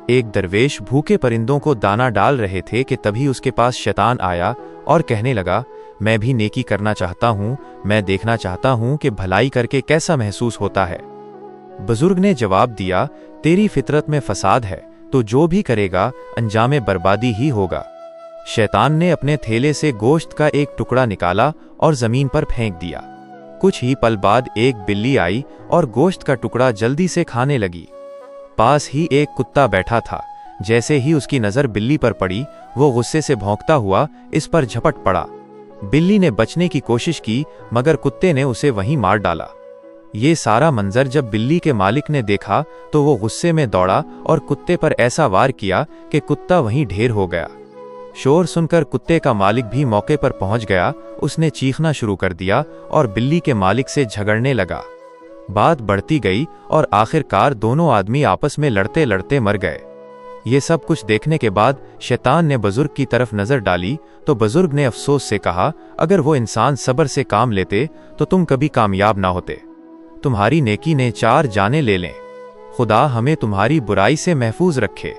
ایک درویش بھوکے پرندوں کو دانا ڈال رہے تھے کہ تبھی اس کے پاس شیطان آیا اور کہنے لگا، میں بھی نیکی کرنا چاہتا ہوں، میں دیکھنا چاہتا ہوں کہ بھلائی کر کے کیسا محسوس ہوتا ہے۔ بزرگ نے جواب دیا، تیری فطرت میں فساد ہے، تو جو بھی کرے گا انجام بربادی ہی ہوگا۔ شیطان نے اپنے تھیلے سے گوشت کا ایک ٹکڑا نکالا اور زمین پر پھینک دیا۔ کچھ ہی پل بعد ایک بلی آئی اور گوشت کا ٹکڑا جلدی سے کھانے لگی۔ پاس ہی ایک کتا بیٹھا تھا، جیسے ہی اس کی نظر بلی پر پڑی، وہ غصے سے بھونکتا ہوا اس پر جھپٹ پڑا۔ بلی نے بچنے کی کوشش کی مگر کتے نے اسے وہیں مار ڈالا۔ یہ سارا منظر جب بلی کے مالک نے دیکھا تو وہ غصے میں دوڑا اور کتے پر ایسا وار کیا کہ کتا وہیں ڈھیر ہو گیا۔ شور سن کر کتے کا مالک بھی موقع پر پہنچ گیا، اس نے چیخنا شروع کر دیا اور بلی کے مالک سے جھگڑنے لگا۔ بات بڑھتی گئی اور آخر کار دونوں آدمی آپس میں لڑتے لڑتے مر گئے۔ یہ سب کچھ دیکھنے کے بعد شیطان نے بزرگ کی طرف نظر ڈالی تو بزرگ نے افسوس سے کہا، اگر وہ انسان صبر سے کام لیتے تو تم کبھی کامیاب نہ ہوتے۔ تمہاری نیکی نے 4 جانیں لے لیں۔ خدا ہمیں تمہاری برائی سے محفوظ رکھے۔